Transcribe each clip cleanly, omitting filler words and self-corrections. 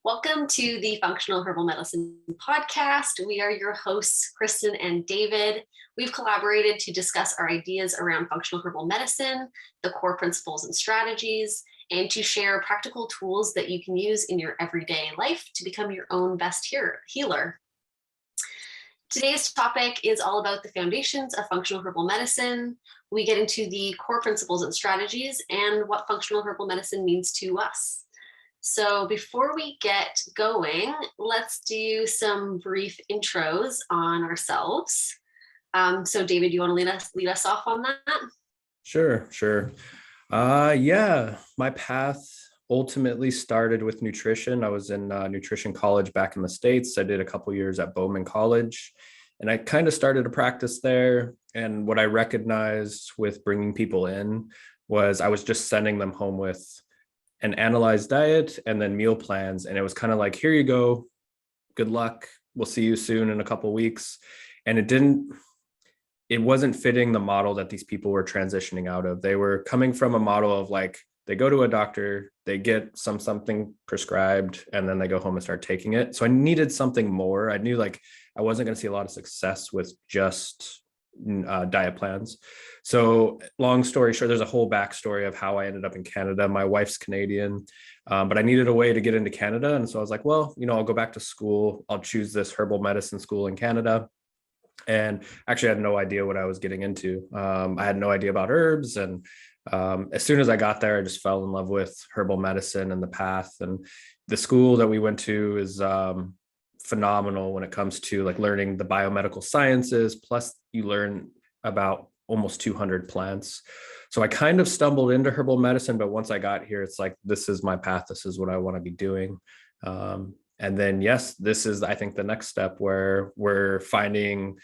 Welcome to the Functional Herbal Medicine podcast. We are your hosts, Kristin and David. We've collaborated to discuss our ideas around functional herbal medicine, the core principles and strategies, and to share practical tools that you can use in your everyday life to become your own best healer. Today's topic is all about the foundations of functional herbal medicine. We get into the core principles and strategies and what functional herbal medicine means to us. So before we get going, let's do some brief intros on ourselves. So David, you want to lead us off on that? Sure. My path ultimately started with nutrition. I was in nutrition college back in the States. I did a couple years at Bowman College, and I kind of started to practice there. And what I recognized with bringing people in was I was just sending them home with an analyzed diet and then meal plans. And it was kind of like, here you go. Good luck. We'll see you soon in a couple of weeks. And it wasn't fitting the model that these people were transitioning out of. They were coming from a model of like, they go to a doctor, they get something prescribed, and then they go home and start taking it. So I needed something more. I knew like I wasn't going to see a lot of success with just diet plans. So long story short, there's a whole backstory of how I ended up in Canada. My wife's Canadian, but I needed a way to get into Canada. And so I was like, well, I'll go back to school. I'll choose this herbal medicine school in Canada. And actually I had no idea what I was getting into. I had no idea about herbs. And as soon as I got there, I just fell in love with herbal medicine and the path. And the school that we went to is phenomenal when it comes to like learning the biomedical sciences. Plus you learn about almost 200 plants. So I kind of stumbled into herbal medicine, but once I got here, it's like, this is my path. This is what I want to be doing. And then, yes, this is, I think, the next step where we're finding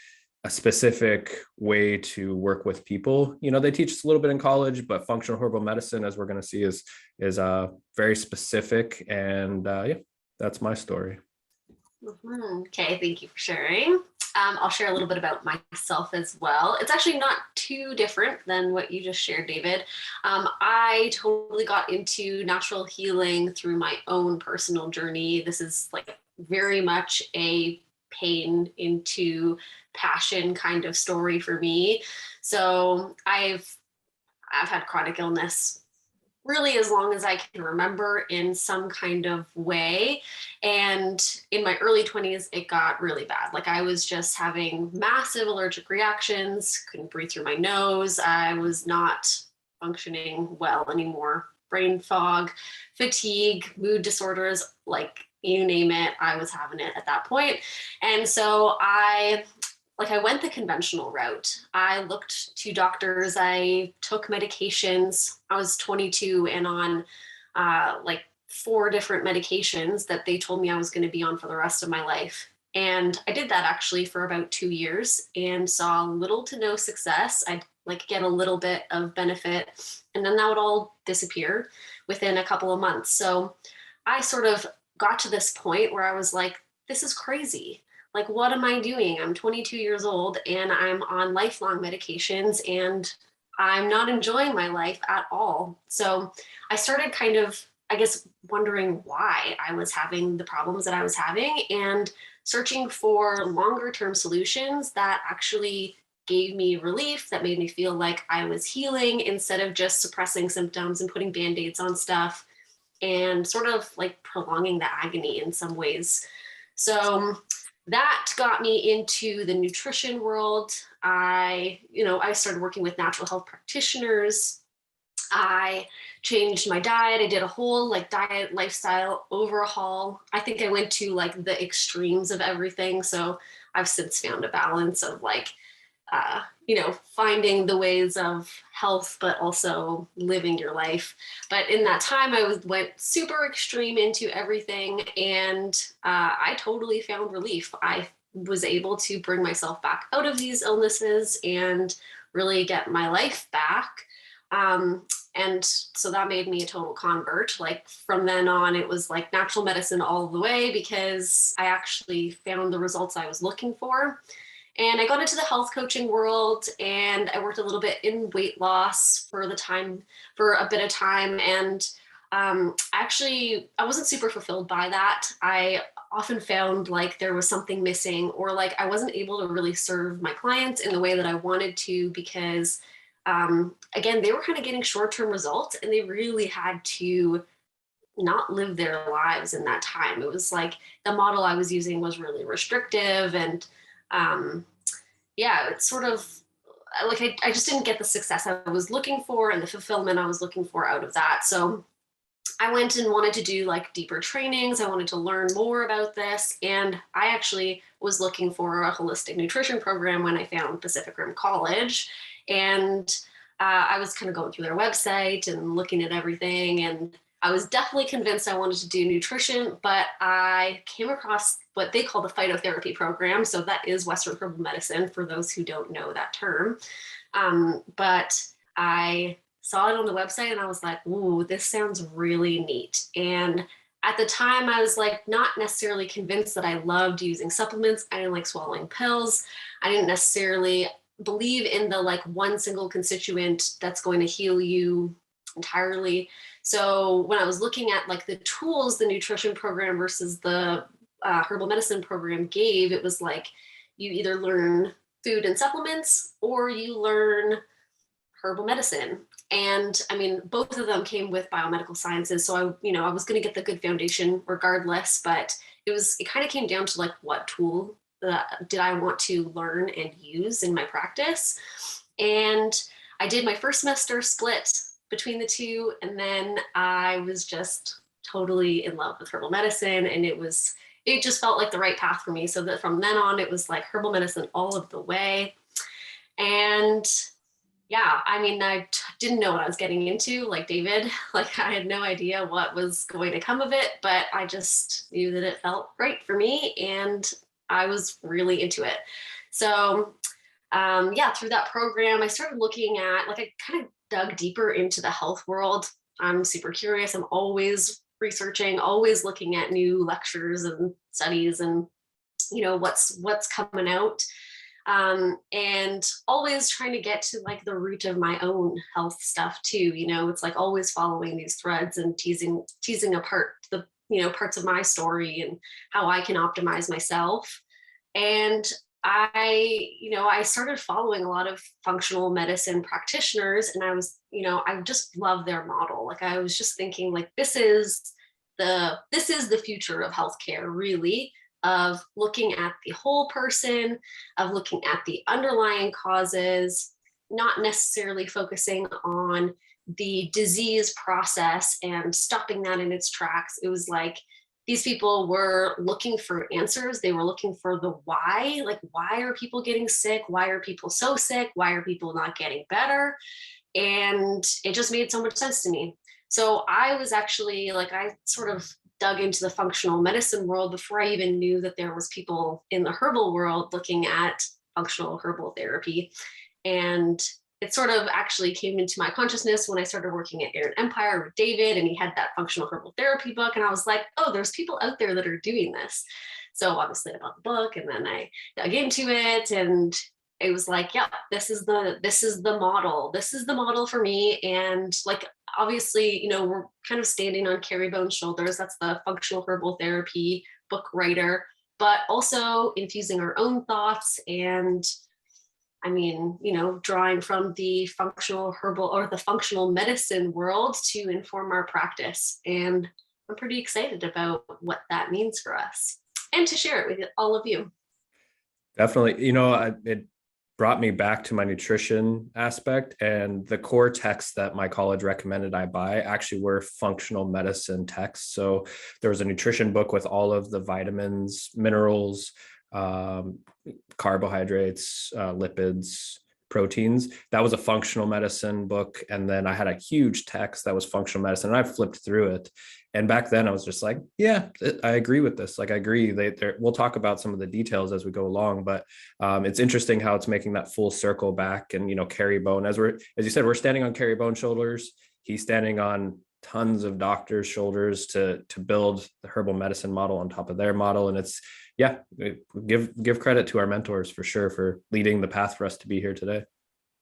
a specific way to work with people. They teach us a little bit in college, but functional herbal medicine, as we're going to see, is very specific. And that's my story. Okay, thank you for sharing. I'll share a little bit about myself as well. It's actually not too different than what you just shared, David. I totally got into natural healing through my own personal journey. This is like very much a pain into passion kind of story for me. So I've had chronic illness really as long as I can remember in some kind of way. And in my early 20s, it got really bad. Like I was just having massive allergic reactions, couldn't breathe through my nose. I was not functioning well anymore. Brain fog, fatigue, mood disorders, like you name it, I was having it at that point. And so I went the conventional route. I looked to doctors. I took medications. I was 22 and on 4 different medications that they told me I was going to be on for the rest of my life. And I did that actually for about 2 years and saw little to no success. I'd get a little bit of benefit, and then that would all disappear within a couple of months. So I sort of got to this point where I was like, this is crazy. Like, what am I doing? I'm 22 years old and I'm on lifelong medications and I'm not enjoying my life at all. So I started kind of, wondering why I was having the problems that I was having and searching for longer term solutions that actually gave me relief, that made me feel like I was healing instead of just suppressing symptoms and putting Band-Aids on stuff and sort of like prolonging the agony in some ways. So that got me into the nutrition world. I started working with natural health practitioners. I changed my diet. I did a whole diet lifestyle overhaul. I think I went to the extremes of everything. So I've since found a balance of finding the ways of health, but also living your life. But in that time, I went super extreme into everything, and I totally found relief. I was able to bring myself back out of these illnesses and really get my life back. And so that made me a total convert. From then on, it was natural medicine all the way because I actually found the results I was looking for. And I got into the health coaching world, and I worked a little bit in weight loss for a bit of time. And Actually, I wasn't super fulfilled by that. I often found like there was something missing, or like I wasn't able to really serve my clients in the way that I wanted to, because again, they were kind of getting short-term results and they really had to not live their lives in that time. It was like the model I was using was really restrictive, and um, yeah, it's sort of like I just didn't get the success I was looking for and the fulfillment I was looking for out of that. So I went and wanted to do like deeper trainings. I wanted to learn more about this. And I actually was looking for a holistic nutrition program when I found Pacific Rim College. And I was kind of going through their website and looking at everything. And I was definitely convinced I wanted to do nutrition, but I came across what they call the phytotherapy program. So that is Western herbal medicine for those who don't know that term. But I saw it on the website and I was like, ooh, this sounds really neat. And at the time, I was like, not necessarily convinced that I loved using supplements. I didn't like swallowing pills. I didn't necessarily believe in the like one single constituent that's going to heal you entirely. So when I was looking at like the tools the nutrition program versus the herbal medicine program gave, it was like you either learn food and supplements or you learn herbal medicine. And I mean, both of them came with biomedical sciences. So I was going to get the good foundation regardless, but it kind of came down to like, what tool did I want to learn and use in my practice? And I did my first semester split between the two. And then I was just totally in love with herbal medicine. And it just felt like the right path for me. So that from then on, it was like herbal medicine all of the way. And yeah, I mean, didn't know what I was getting into, like David. Like, I had no idea what was going to come of it, but I just knew that it felt right for me and I was really into it. So, yeah, through that program, I started looking at, like, I kind of dug deeper into the health world. I'm super curious. I'm always researching, always looking at new lectures and studies and, what's coming out, and always trying to get to like the root of my own health stuff too. It's like always following these threads and teasing apart the parts of my story and how I can optimize myself. And I started following a lot of functional medicine practitioners, and I just love their model. Like, I was just thinking, like, this is the future of healthcare, really, of looking at the whole person, of looking at the underlying causes, not necessarily focusing on the disease process and stopping that in its tracks. It was like these people were looking for answers. They were looking for the why. Like, why are people getting sick? Why are people so sick? Why are people not getting better? And it just made so much sense to me. So I was actually like, I sort of dug into the functional medicine world before I even knew that there was people in the herbal world looking at functional herbal therapy. And it sort of actually came into my consciousness when I started working at Aaron Empire with David, and he had that functional herbal therapy book. And I was like, oh, there's people out there that are doing this. So obviously I bought the book and then I dug into it, and it was like, yeah, this is the model. This is the model for me. And like, obviously, we're kind of standing on Carrie Bone's shoulders. That's the functional herbal therapy book writer, but also infusing our own thoughts and, I mean, drawing from the functional herbal or the functional medicine world to inform our practice. And I'm pretty excited about what that means for us and to share it with all of you. Definitely. It brought me back to my nutrition aspect, and the core texts that my college recommended I buy actually were functional medicine texts. So there was a nutrition book with all of the vitamins, minerals, carbohydrates, lipids, proteins. That was a functional medicine book. And then I had a huge text that was functional medicine, and I flipped through it. And back then I was just like, yeah, I agree with this. Like, I agree. We'll talk about some of the details as we go along, but it's interesting how it's making that full circle back. And, Carrie Bone, as you said, we're standing on Carrie Bone's shoulders. He's standing on tons of doctors' shoulders to build the herbal medicine model on top of their model. And it's, yeah, give credit to our mentors for sure for leading the path for us to be here today.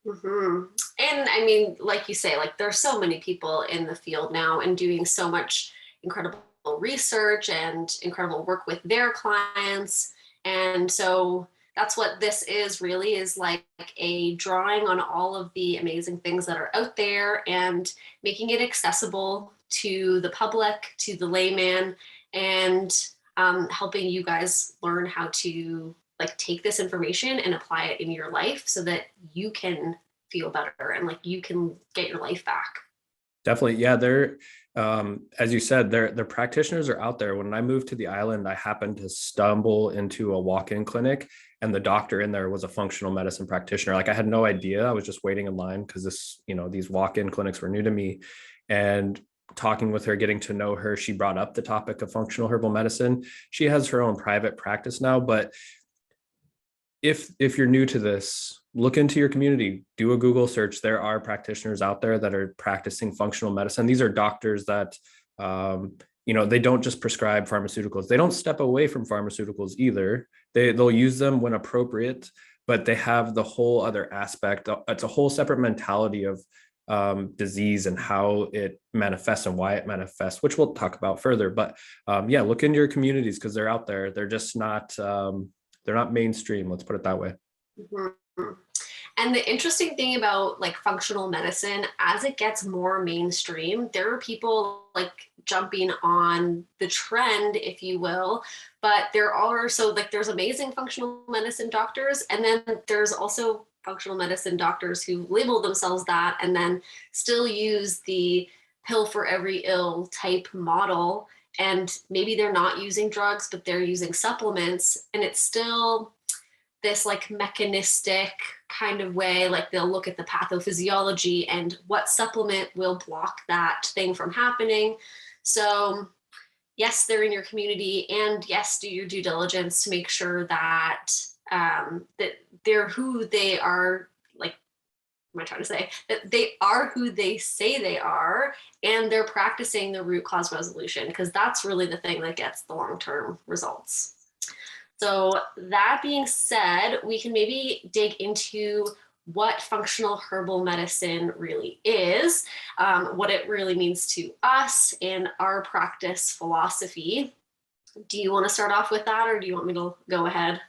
Hmm. And I mean, like you say, like there's so many people in the field now and doing so much incredible research and incredible work with their clients. And so that's what this is really, is like a drawing on all of the amazing things that are out there and making it accessible to the public, to the layman, and helping you guys learn how to like take this information and apply it in your life so that you can feel better and like you can get your life back. Definitely. Yeah, they're as you said, their practitioners are out there. When I moved to the island, I happened to stumble into a walk-in clinic, and the doctor in there was a functional medicine practitioner. Like I had no idea. I was just waiting in line because these walk-in clinics were new to me. And talking with her, getting to know her, she brought up the topic of functional herbal medicine. She has her own private practice now, but if you're new to this, look into your community, do a Google search. There are practitioners out there that are practicing functional medicine. These are doctors that they don't just prescribe pharmaceuticals. They don't step away from pharmaceuticals either. They'll use them when appropriate, but they have the whole other aspect. It's a whole separate mentality of disease and how it manifests and why it manifests, which we'll talk about further. But yeah, look into your communities because they're out there. They're just not they're not mainstream. Let's put it that way. Mhm. And the interesting thing about like functional medicine, as it gets more mainstream, there are people like jumping on the trend, if you will. But there are also like there's amazing functional medicine doctors, and then there's also functional medicine doctors who label themselves that and then still use the pill for every ill type model. And maybe they're not using drugs, but they're using supplements, and it's still this like mechanistic kind of way. Like they'll look at the pathophysiology and what supplement will block that thing from happening. So yes, they're in your community, and yes, do your due diligence to make sure that that they're who they are. Like, am I trying to say that they are who they say they are, and they're practicing the root cause resolution, because that's really the thing that gets the long term results. So that being said, we can maybe dig into what functional herbal medicine really is, what it really means to us in our practice philosophy. Do you want to start off with that, or do you want me to go ahead?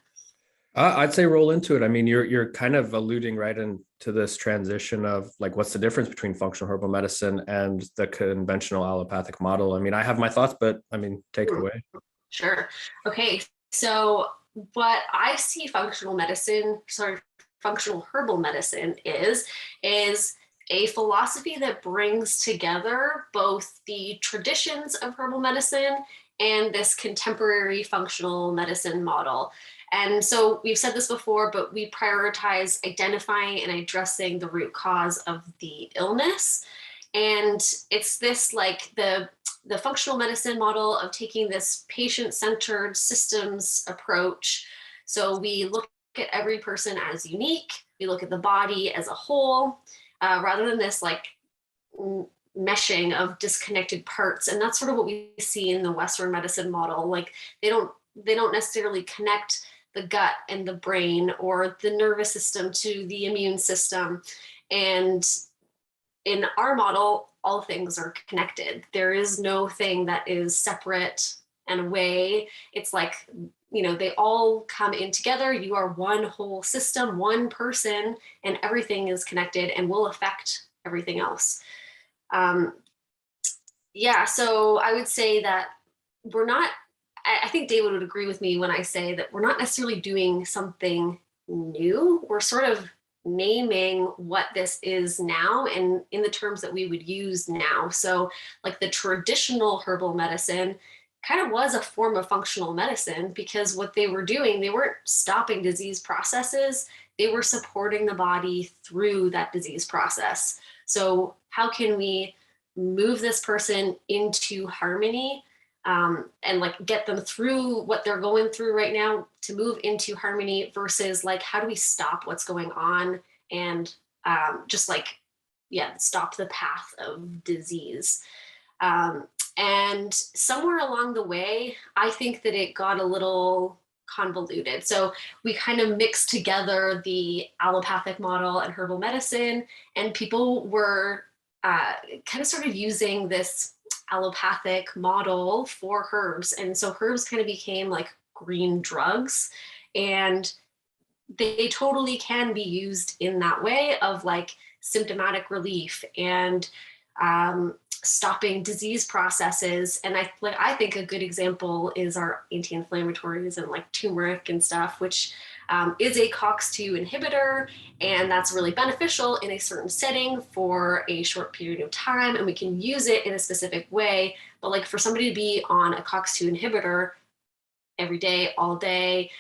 I'd say roll into it. I mean, you're kind of alluding right into this transition of like, what's the difference between functional herbal medicine and the conventional allopathic model? I mean, I have my thoughts, but I mean, take it away. Sure. Okay. So, what I see functional herbal medicine is a philosophy that brings together both the traditions of herbal medicine and this contemporary functional medicine model. And so we've said this before, but we prioritize identifying and addressing the root cause of the illness. And it's this like the functional medicine model of taking this patient-centered systems approach. So we look at every person as unique. We look at the body as a whole, rather than this like meshing of disconnected parts. And that's sort of what we see in the Western medicine model. Like they don't necessarily connect the gut and the brain or the nervous system to the immune system. And in our model, all things are connected. There is no thing that is separate and away. It's like, they all come in together. You are one whole system, one person, and everything is connected and will affect everything else. Um, yeah, so I would say that we're not, I think David would agree with me when I say that we're not necessarily doing something new. We're sort of naming what this is now and in the terms that we would use now. So, like the traditional herbal medicine kind of was a form of functional medicine, because what they were doing, they weren't stopping disease processes, they were supporting the body through that disease process. So, how can we move this person into harmony, and like get them through what they're going through right now to move into harmony, versus like how do we stop what's going on and just like stop the path of disease. And somewhere along the way, I think that it got a little convoluted. So we kind of mixed together the allopathic model and herbal medicine, and people were kind of started using this allopathic model for herbs. And so herbs kind of became like green drugs, and they totally can be used in that way of like symptomatic relief and stopping disease processes. And I think a good example is our anti-inflammatories and like turmeric and stuff, which is a COX-2 inhibitor, and that's really beneficial in a certain setting for a short period of time, and we can use it in a specific way. But like for somebody to be on a COX-2 inhibitor every day, all day,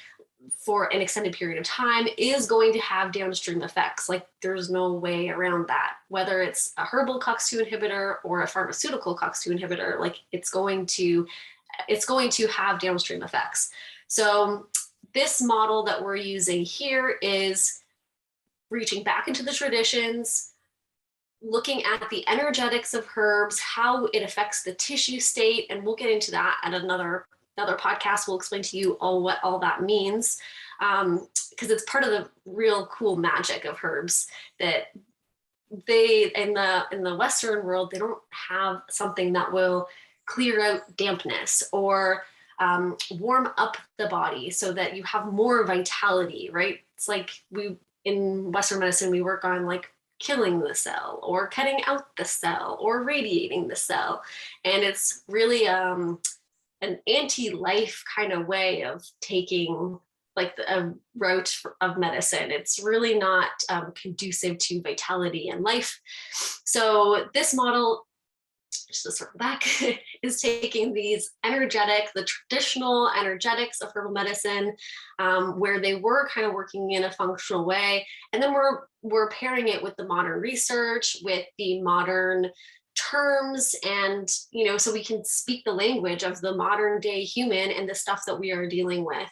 for an extended period of time is going to have downstream effects. Like there's no way around that. Whether it's a herbal COX-2 inhibitor or a pharmaceutical COX-2 inhibitor, like it's going to have downstream effects. So this model that we're using here is reaching back into the traditions, looking at the energetics of herbs, how it affects the tissue state, and we'll get into that at another podcast. We'll explain to you what all that means, because it's part of the real cool magic of herbs, that they in the Western world, they don't have something that will clear out dampness or warm up the body so that you have more vitality, right? It's like in Western medicine, we work on like killing the cell or cutting out the cell or radiating the cell. And it's really an anti-life kind of way of taking like a route of medicine. It's really not conducive to vitality and life. So this model, just to circle back, is taking the traditional energetics of herbal medicine, where they were kind of working in a functional way. And then we're pairing it with the modern research, with the modern terms, and so we can speak the language of the modern day human and the stuff that we are dealing with.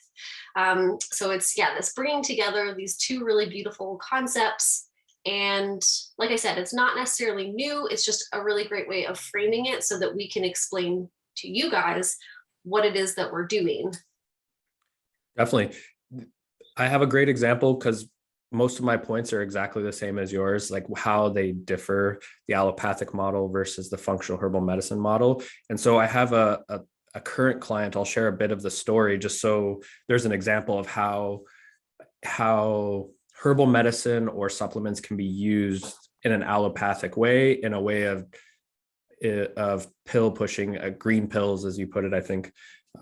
So it's this bringing together these two really beautiful concepts. And like I said, it's not necessarily new, it's just a really great way of framing it so that we can explain to you guys what it is that we're doing. Definitely. I have a great example because most of my points are exactly the same as yours, like how they differ, the allopathic model versus the functional herbal medicine model. And so I have a current client. I'll share a bit of the story just so there's an example of how herbal medicine or supplements can be used in an allopathic way, in a way of pill pushing, green pills, as you put it, I think.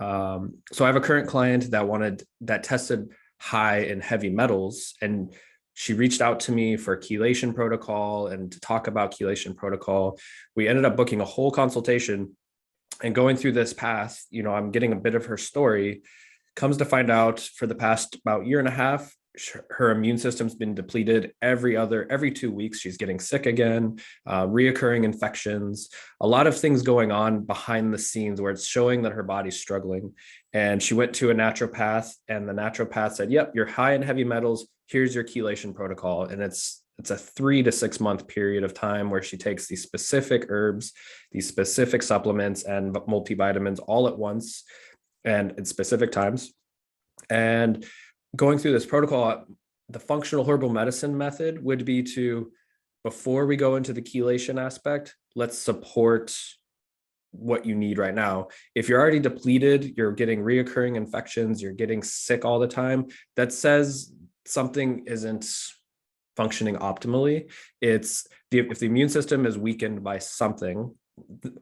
So I have a current client that tested high in heavy metals, and she reached out to me for a chelation protocol and to talk about chelation protocol. We ended up booking a whole consultation and going through this path. I'm getting a bit of her story. Comes to find out, for the past about year and a half, her immune system's been depleted. Every 2 weeks, she's getting sick again, reoccurring infections, a lot of things going on behind the scenes where it's showing that her body's struggling. And she went to a naturopath, and the naturopath said, yep, you're high in heavy metals. Here's your chelation protocol. And it's a 3 to 6 month period of time where she takes these specific herbs, these specific supplements and multivitamins all at once and at specific times. And going through this protocol, the functional herbal medicine method would be to, before we go into the chelation aspect, let's support what you need right now. If you're already depleted, you're getting reoccurring infections, you're getting sick all the time, that says something isn't functioning optimally. If the immune system is weakened by something,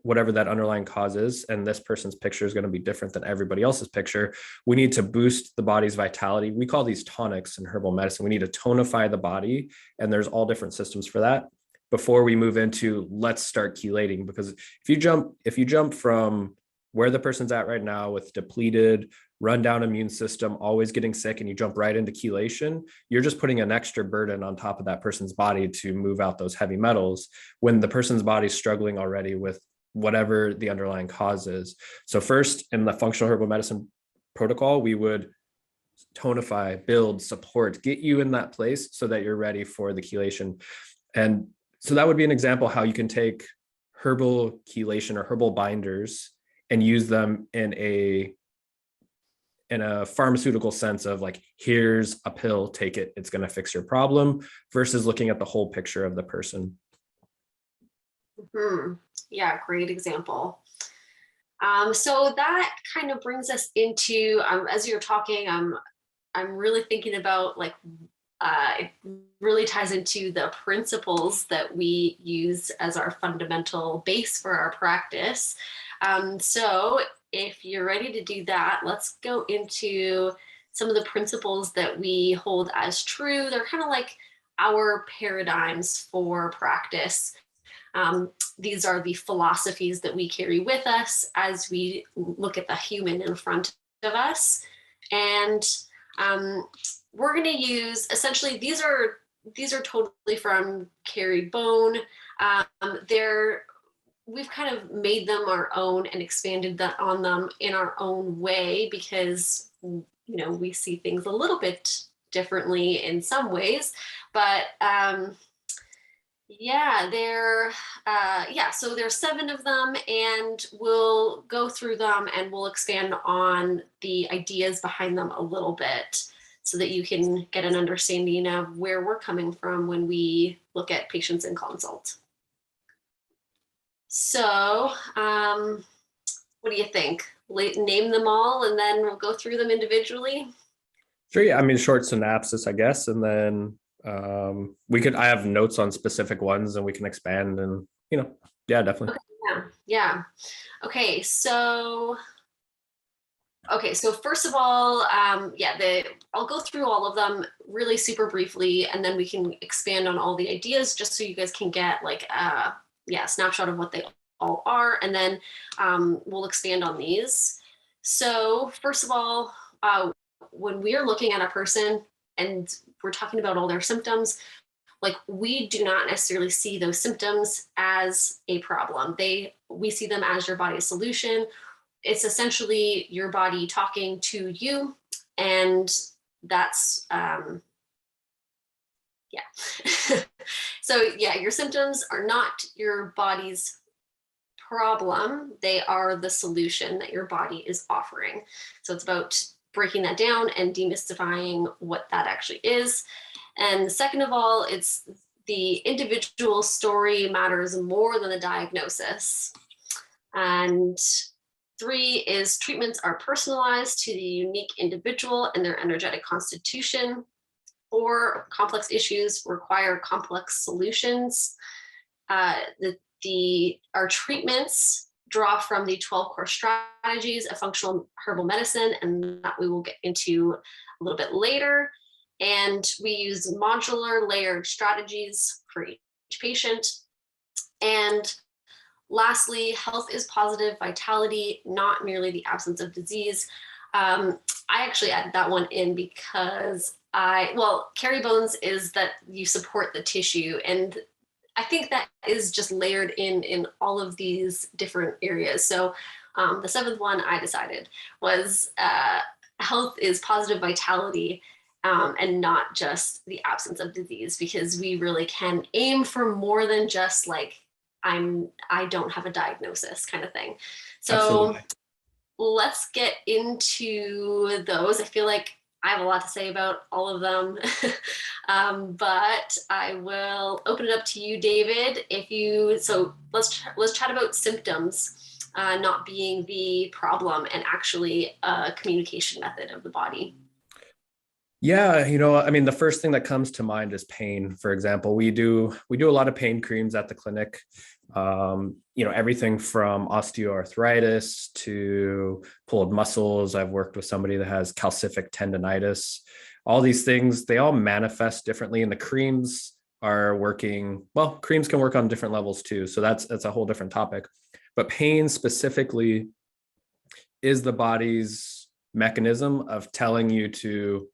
whatever that underlying cause is, and this person's picture is going to be different than everybody else's picture, we need to boost the body's vitality. We call these tonics in herbal medicine. We need to tonify the body, and there's all different systems for that before we move into let's start chelating. Because if you jump from where the person's at right now with depleted, rundown immune system, always getting sick, and you jump right into chelation, you're just putting an extra burden on top of that person's body to move out those heavy metals when the person's body's struggling already with whatever the underlying cause is. So first, in the functional herbal medicine protocol, we would tonify, build, support, get you in that place so that you're ready for the chelation. And so that would be an example how you can take herbal chelation or herbal binders and use them in in a pharmaceutical sense of like, here's a pill, take it, it's going to fix your problem, versus looking at the whole picture of the person. Mm-hmm. Yeah, great example. So that kind of brings us into, as you're talking, I'm really thinking about like, it really ties into the principles that we use as our fundamental base for our practice. So if you're ready to do that, let's go into some of the principles that we hold as true. They're kind of like our paradigms for practice. These are the philosophies that we carry with us as we look at the human in front of us. And we're going to use, essentially, these are totally from Carrie Bone. We've kind of made them our own and expanded on them in our own way because, we see things a little bit differently in some ways, but so there's 7 of them, and we'll go through them and we'll expand on the ideas behind them a little bit so that you can get an understanding of where we're coming from when we look at patients in consult. So, what do you think? Name them all and then we'll go through them individually. Sure. Yeah. I mean, short synopsis, I guess. And then I have notes on specific ones and we can expand and, yeah, definitely. Okay, yeah. Okay. So first of all, I'll go through all of them really super briefly, and then we can expand on all the ideas just so you guys can get like a snapshot of what they all are, and then we'll expand on these. So first of all, when we're looking at a person and we're talking about all their symptoms, like we do not necessarily see those symptoms as a problem. We see them as your body's solution. It's essentially your body talking to you, and that's your symptoms are not your body's problem. They are the solution that your body is offering. So it's about breaking that down and demystifying what that actually is. And second of all, it's the individual story matters more than the diagnosis. And 3 is treatments are personalized to the unique individual and their energetic constitution. 4, complex issues require complex solutions. Our treatments draw from the 12 core strategies of functional herbal medicine, and that we will get into a little bit later. And we use modular layered strategies for each patient. And lastly, health is positive vitality, not merely the absence of disease. I actually added that one in because Carrie Bones is that you support the tissue. And I think that is just layered in all of these different areas. So the 7th one I decided was health is positive vitality, and not just the absence of disease, because we really can aim for more than just like, I don't have a diagnosis kind of thing. So absolutely. Let's get into those. I feel like I have a lot to say about all of them, but I will open it up to you, David. Let's chat about symptoms not being the problem and actually a communication method of the body. Yeah, I mean, the first thing that comes to mind is pain. For example, we do a lot of pain creams at the clinic. Everything from osteoarthritis to pulled muscles. I've worked with somebody that has calcific tendonitis. All these things, they all manifest differently, and the creams are working. Well, creams can work on different levels too. So that's a whole different topic. But pain specifically is the body's mechanism of telling you to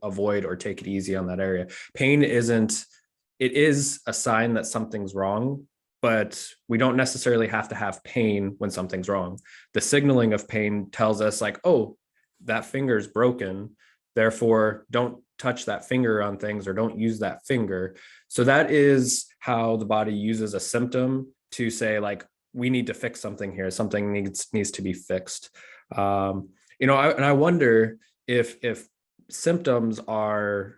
avoid or take it easy on that area. Pain it is a sign that something's wrong, but we don't necessarily have to have pain when something's wrong. The signaling of pain tells us like, oh, that finger's broken, therefore don't touch that finger on things or don't use that finger. So that is how the body uses a symptom to say like, we need to fix something here. Something needs to be fixed. And I wonder if symptoms are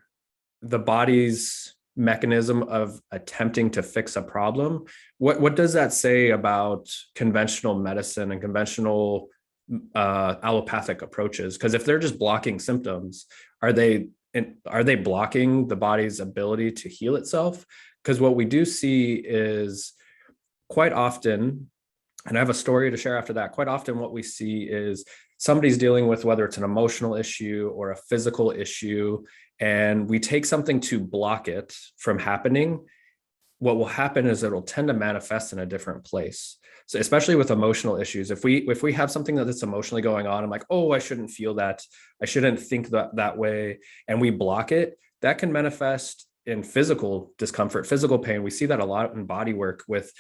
the body's mechanism of attempting to fix a problem. What does that say about conventional medicine and conventional allopathic approaches? Because if they're just blocking symptoms, are they blocking the body's ability to heal itself? Because what we do see is quite often, and I have a story to share after that, quite often what we see is somebody's dealing with whether it's an emotional issue or a physical issue, and we take something to block it from happening. What will happen is it'll tend to manifest in a different place. So especially with emotional issues, if we have something that's emotionally going on, I'm like, oh, I shouldn't feel that, I shouldn't think that way, and we block it, that can manifest in physical discomfort, physical pain. We see that a lot in body work with,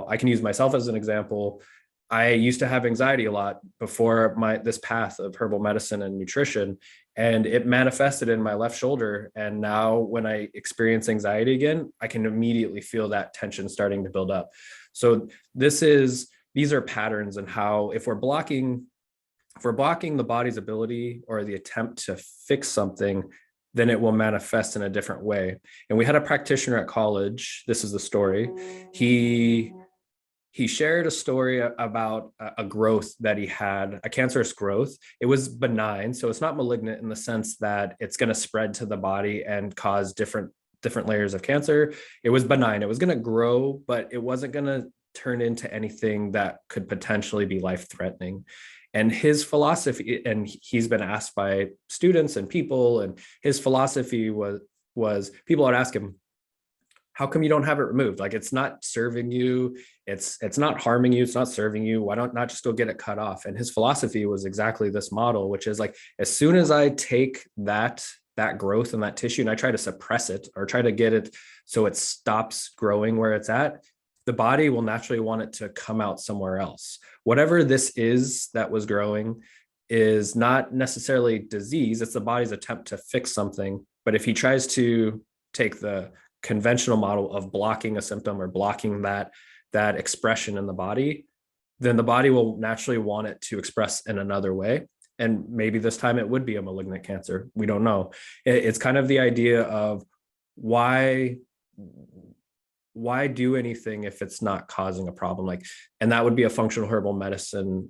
I can use myself as an example. I used to have anxiety a lot before this path of herbal medicine and nutrition, and it manifested in my left shoulder. And now when I experience anxiety again, I can immediately feel that tension starting to build up. So these are patterns, and how if we're blocking the body's ability or the attempt to fix something, then it will manifest in a different way. And we had a practitioner at college. This is the story. He shared a story about a growth that he had, a cancerous growth. It was benign, so it's not malignant in the sense that it's going to spread to the body and cause different layers of cancer. It was benign. It was going to grow, but it wasn't going to turn into anything that could potentially be life-threatening. And his philosophy, and he's been asked by students and people, and his philosophy was people would ask him, how come you don't have it removed? Like, it's not serving you. It's not harming you. It's not serving you. Why not just go get it cut off? And his philosophy was exactly this model, which is like, as soon as I take that growth in that tissue and I try to suppress it or try to get it so it stops growing where it's at, the body will naturally want it to come out somewhere else. Whatever this is that was growing is not necessarily disease. It's the body's attempt to fix something. But if he tries to take the conventional model of blocking a symptom or blocking that expression in the body, then the body will naturally want it to express in another way. And maybe this time it would be a malignant cancer. We don't know. It's kind of the idea of why do anything if it's not causing a problem? And that would be a functional herbal medicine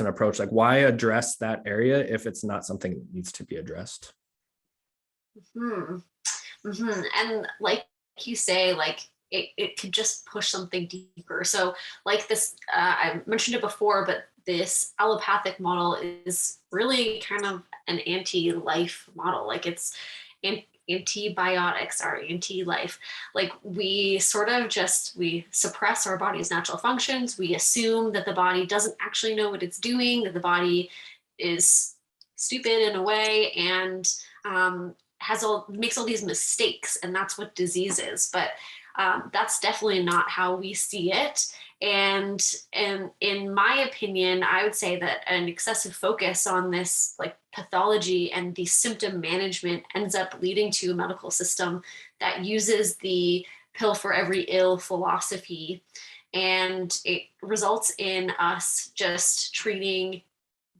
approach. Like, why address that area if it's not something that needs to be addressed? Mm-hmm. Mm-hmm. And like you say, it could just push something deeper. So like this, I mentioned it before, but this allopathic model is really kind of an anti-life model. Like, it's antibiotics are anti-life. Like, we suppress our body's natural functions. We assume that the body doesn't actually know what it's doing, that the body is stupid in a way, and makes all these mistakes, and that's what disease is. But that's definitely not how we see it. And in my opinion, I would say that an excessive focus on this pathology and the symptom management ends up leading to a medical system that uses the pill for every ill philosophy. And it results in us just treating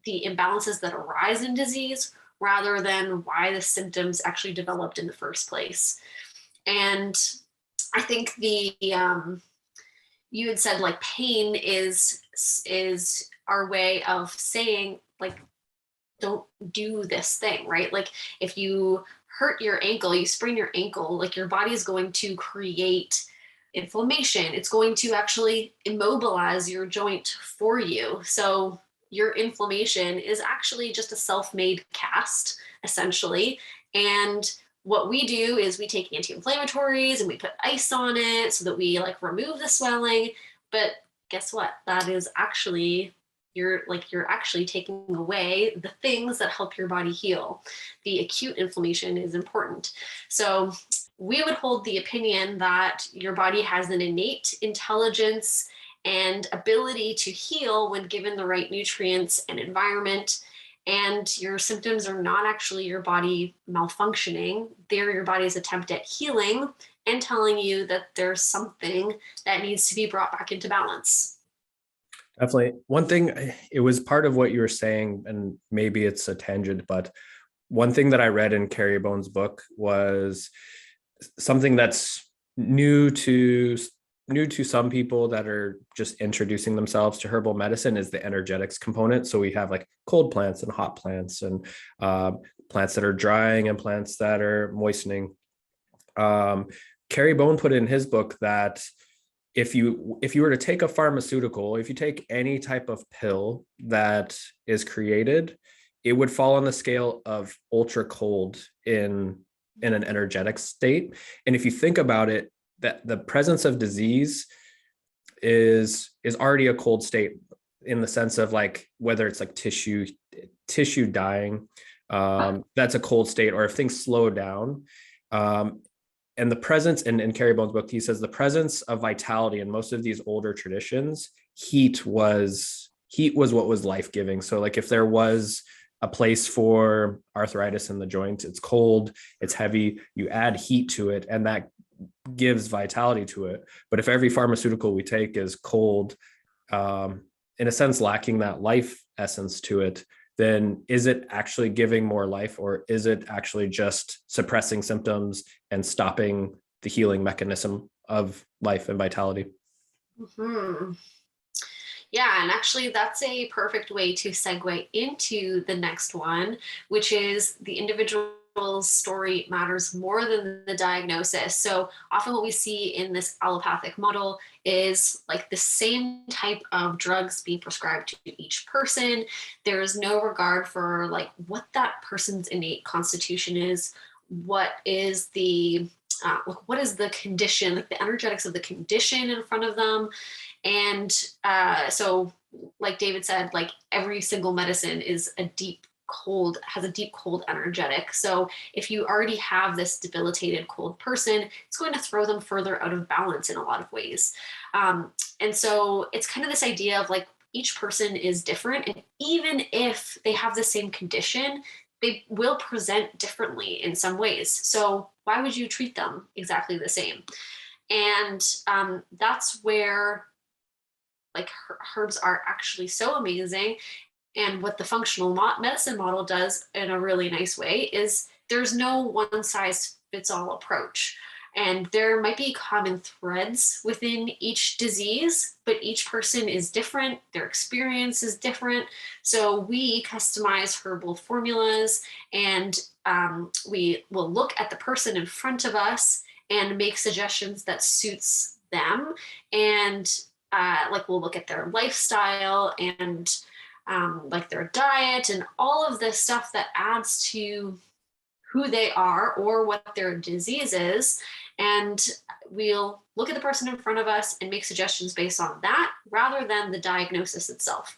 the imbalances that arise in disease rather than why the symptoms actually developed in the first place. And I think you had said pain is our way of saying don't do this thing, right? Like, if you hurt your ankle, you sprain your ankle, your body is going to create inflammation. It's going to actually immobilize your joint for you. So your inflammation is actually just a self-made cast, essentially. And what we do is we take anti-inflammatories and we put ice on it so that we remove the swelling. But guess what? That is actually, you're actually taking away the things that help your body heal. The acute inflammation is important. So we would hold the opinion that your body has an innate intelligence and ability to heal when given the right nutrients and environment. And your symptoms are not actually your body malfunctioning. They're your body's attempt at healing and telling you that there's something that needs to be brought back into balance. Definitely. One thing, it was part of what you were saying, and maybe it's a tangent, but one thing that I read in Carrie Bone's book was something that's new to some people that are just introducing themselves to herbal medicine is the energetics component. So we have like cold plants and hot plants, and plants that are drying and plants that are moistening. Carrie Bone put in his book that if you were to take a pharmaceutical, if you take any type of pill that is created, it would fall on the scale of ultra cold in an energetic state. And if you think about it, that the presence of disease is already a cold state, in the sense of like whether it's like tissue dying, that's a cold state, or if things slow down. And the presence in Carrie Bone's book, he says the presence of vitality in most of these older traditions, heat was what was life-giving. So like if there was a place for arthritis in the joint, it's cold, it's heavy, you add heat to it, and that gives vitality to it. But if every pharmaceutical we take is cold, in a sense lacking that life essence to it, then is it actually giving more life, or is it actually just suppressing symptoms and stopping the healing mechanism of life and vitality? Hmm. Yeah, and actually, that's a perfect way to segue into the next one, which is the individual's story matters more than the diagnosis. So often, what we see in this allopathic model is like the same type of drugs being prescribed to each person. There is no regard for like what that person's innate constitution is, what is the what is the condition, like the energetics of the condition in front of them. And so, like David said, like every single medicine is a deep cold, has a deep cold energetic. So if you already have this debilitated cold person, it's going to throw them further out of balance in a lot of ways. And so it's kind of this idea of like each person is different. And even if they have the same condition, they will present differently in some ways. So why would you treat them exactly the same? And that's where like herbs are actually so amazing. And what the functional medicine model does in a really nice way is there's no one size fits all approach. And there might be common threads within each disease, but each person is different. Their experience is different. So we customize herbal formulas, and we will look at the person in front of us and make suggestions that suits them. And like we'll look at their lifestyle and like their diet and all of this stuff that adds to who they are or what their disease is. And we'll look at the person in front of us and make suggestions based on that rather than the diagnosis itself.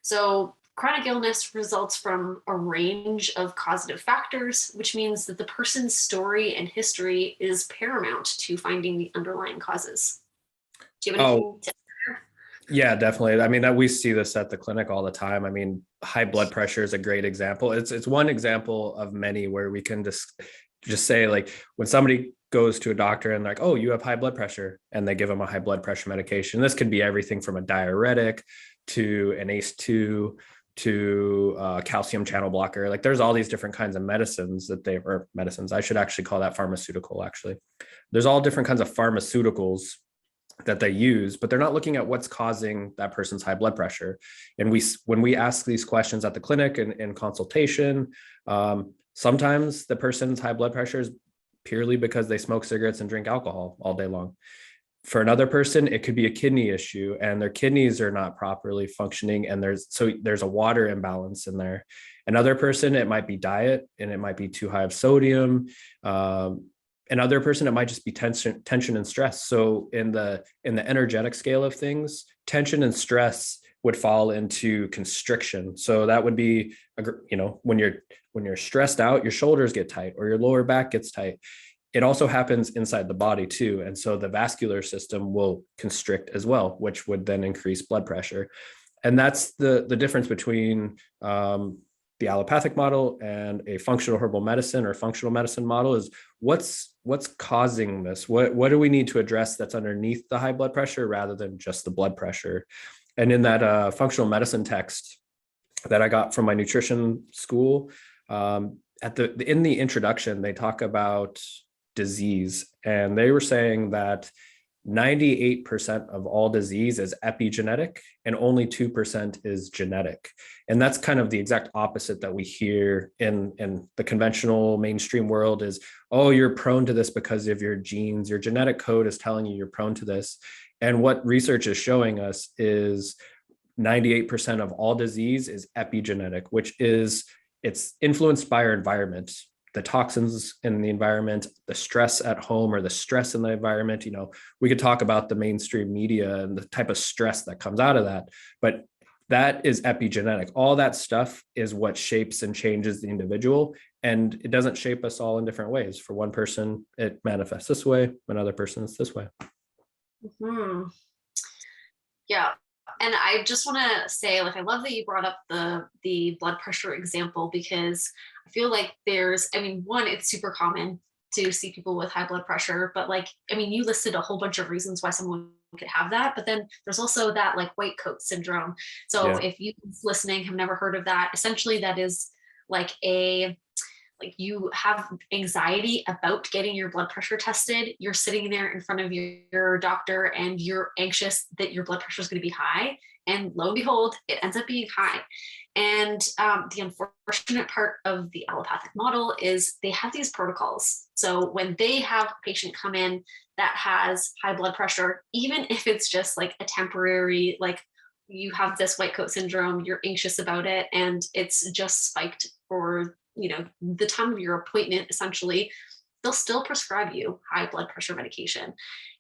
So chronic illness results from a range of causative factors, which means that the person's story and history is paramount to finding the underlying causes. Do you have anything to share? Yeah, definitely. I mean, that we see this at the clinic all the time. I mean, high blood pressure is a great example. It's one example of many where we can just say, like, when somebody goes to a doctor and like, oh, you have high blood pressure, and they give them a high blood pressure medication. This could be everything from a diuretic to an ACE2 to a calcium channel blocker. Like, there's all these different kinds of medicines or medicines. I should actually call that pharmaceutical, actually. There's all different kinds of pharmaceuticals that they use, but they're not looking at what's causing that person's high blood pressure. And when we ask these questions at the clinic and in consultation, sometimes the person's high blood pressure is purely because they smoke cigarettes and drink alcohol all day long. For another person, it could be a kidney issue, and their kidneys are not properly functioning, and there's a water imbalance in there. Another person, it might be diet, and it might be too high of sodium. Another person, it might just be tension and stress. So in the energetic scale of things, tension and stress would fall into constriction. So that would be, when you're stressed out, your shoulders get tight or your lower back gets tight. It also happens inside the body too. And so the vascular system will constrict as well, which would then increase blood pressure. And that's the difference between the allopathic model and a functional herbal medicine or functional medicine model is what's causing this? What do we need to address that's underneath the high blood pressure rather than just the blood pressure? And in that functional medicine text that I got from my nutrition school, in the introduction, they talk about disease, and they were saying that 98% of all disease is epigenetic and only 2% is genetic. And that's kind of the exact opposite that we hear in the conventional mainstream world is, oh, you're prone to this because of your genes. Your genetic code is telling you you're prone to this. And what research is showing us is 98% of all disease is epigenetic, which is it's influenced by our environment, the toxins in the environment, the stress at home or the stress in the environment. We could talk about the mainstream media and the type of stress that comes out of that, but that is epigenetic. All that stuff is what shapes and changes the individual. And it doesn't shape us all in different ways. For one person, it manifests this way. Another person, it's this way. Mm-hmm. Yeah. And I just want to say, I love that you brought up the blood pressure example, because I feel like one, it's super common to see people with high blood pressure, but you listed a whole bunch of reasons why someone could have that, but then there's also that white coat syndrome. So if you listening have never heard of that, essentially that is you have anxiety about getting your blood pressure tested. You're sitting there in front of your doctor and you're anxious that your blood pressure is going to be high. And lo and behold, it ends up being high. And the unfortunate part of the allopathic model is they have these protocols. So when they have a patient come in that has high blood pressure, even if it's just a temporary, you have this white coat syndrome, you're anxious about it, and it's just spiked for the time of your appointment, essentially, they'll still prescribe you high blood pressure medication.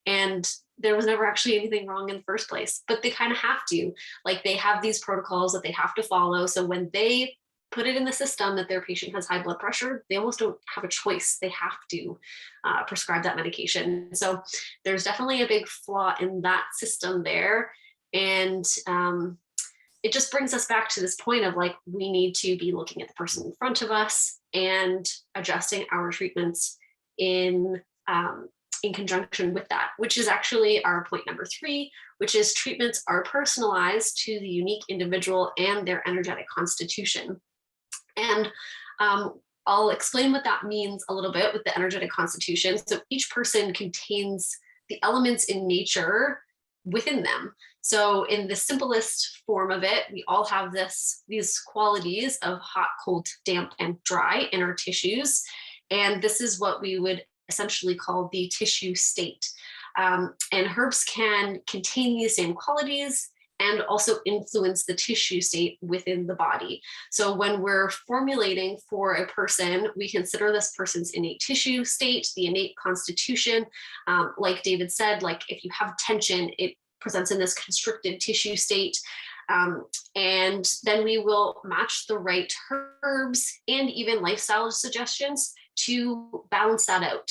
And there was never actually anything wrong in the first place, but they kind of have to. They have these protocols that they have to follow. So when they put it in the system that their patient has high blood pressure, they almost don't have a choice. They have to prescribe that medication. So there's definitely a big flaw in that system there. And it just brings us back to this point of we need to be looking at the person in front of us and adjusting our treatments in conjunction with that, which is actually our point number 3, which is treatments are personalized to the unique individual and their energetic constitution. And I'll explain what that means a little bit with the energetic constitution. So each person contains the elements in nature within them. So in the simplest form of it, we all have these qualities of hot, cold, damp, and dry in our tissues. And this is what we would essentially call the tissue state. And herbs can contain these same qualities and also influence the tissue state within the body. So when we're formulating for a person, we consider this person's innate tissue state, the innate constitution. Like David said, if you have tension, it presents in this constricted tissue state. And then we will match the right herbs and even lifestyle suggestions to balance that out.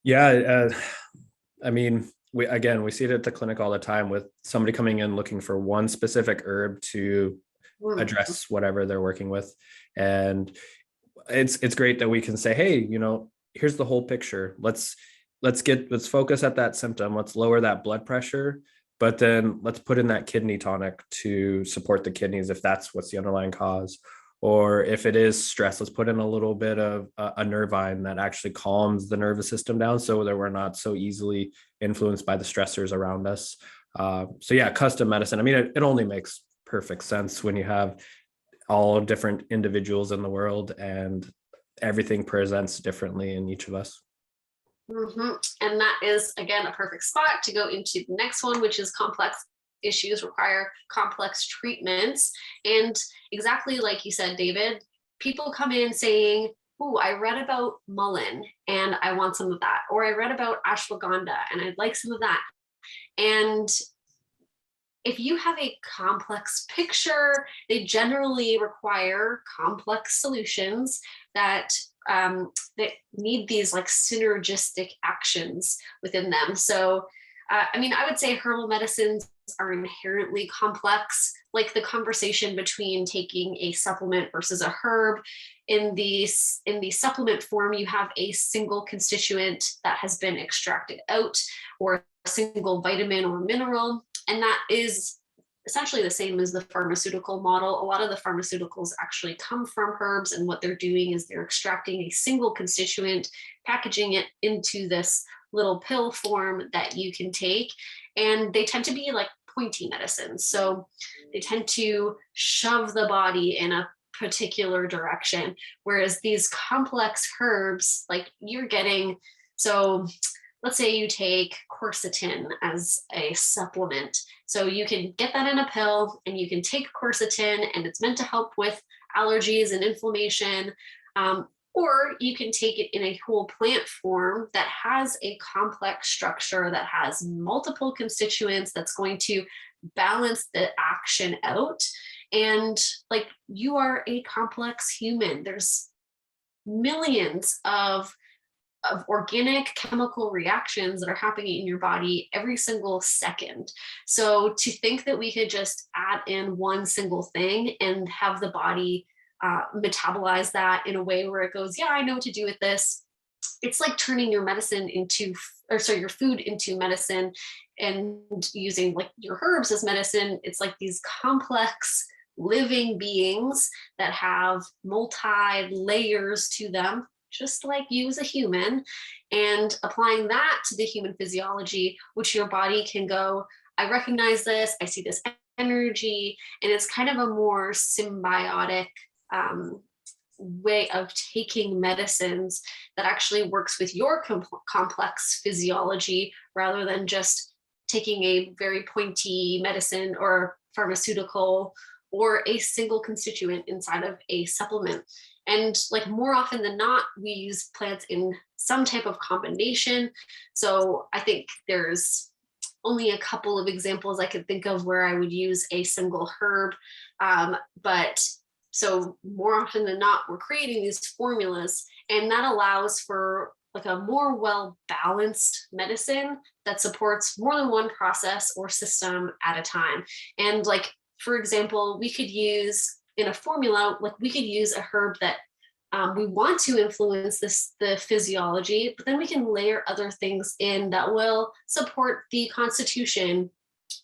Yeah. We see it at the clinic all the time with somebody coming in looking for one specific herb to address whatever they're working with. And it's great that we can say, hey, here's the whole picture. Let's focus at that symptom. Let's lower that blood pressure, but then let's put in that kidney tonic to support the kidneys if that's what's the underlying cause. Or if it is stress, let's put in a little bit of a nervine that actually calms the nervous system down so that we're not so easily influenced by the stressors around us. Custom medicine. It only makes perfect sense when you have all different individuals in the world and everything presents differently in each of us. Mm-hmm. And that is, again, a perfect spot to go into the next one, which is complex issues require complex treatments. And exactly like you said, David, people come in saying, oh, I read about mullein and I want some of that. Or I read about ashwagandha and I'd like some of that. And if you have a complex picture, they generally require complex solutions that need these synergistic actions within them. So, I would say herbal medicines are inherently complex, like the conversation between taking a supplement versus a herb. In the supplement form, you have a single constituent that has been extracted out, or single vitamin or mineral. And that is essentially the same as the pharmaceutical model. A lot of the pharmaceuticals actually come from herbs, and what they're doing is they're extracting a single constituent, packaging it into this little pill form that you can take. And they tend to be like pointy medicines. So they tend to shove the body in a particular direction. Whereas these complex herbs, like you're getting, so let's say you take quercetin as a supplement. So you can get that in a pill and you can take quercetin, and it's meant to help with allergies and inflammation. Or you can take it in a whole plant form that has a complex structure, that has multiple constituents, that's going to balance the action out. And like, you are a complex human. There's millions of organic chemical reactions that are happening in your body every single second. So to think that we could just add in one single thing and have the body metabolize that in a way where it goes, yeah, I know what to do with this. It's like turning your medicine into, or sorry, your food into medicine, and using like your herbs as medicine. It's like these complex living beings that have multi layers to them, just like you as a human, and applying that to the human physiology, which your body can go, I recognize this, I see this energy, and it's kind of a more symbiotic way of taking medicines that actually works with your complex physiology, rather than just taking a very pointy medicine or pharmaceutical or a single constituent inside of a supplement. And like, more often than not, we use plants in some type of combination. So I think there's only a couple of examples I could think of where I would use a single herb. But so more often than not, we're creating these formulas, and that allows for like a more well-balanced medicine that supports more than one process or system at a time. And like, for example, we could use in a formula, like we could use a herb that we want to influence the physiology, but then we can layer other things in that will support the constitution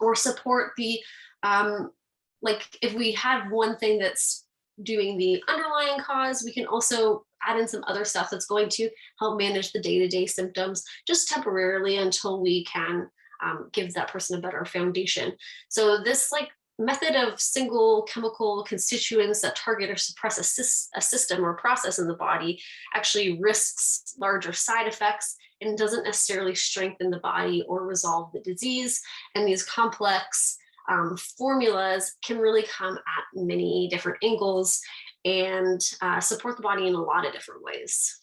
or support the, like if we have one thing that's doing the underlying cause, we can also add in some other stuff that's going to help manage the day-to-day symptoms just temporarily until we can give that person a better foundation. So this like method of single chemical constituents that target or suppress a system or process in the body actually risks larger side effects and doesn't necessarily strengthen the body or resolve the disease. And these complex formulas can really come at many different angles and support the body in a lot of different ways.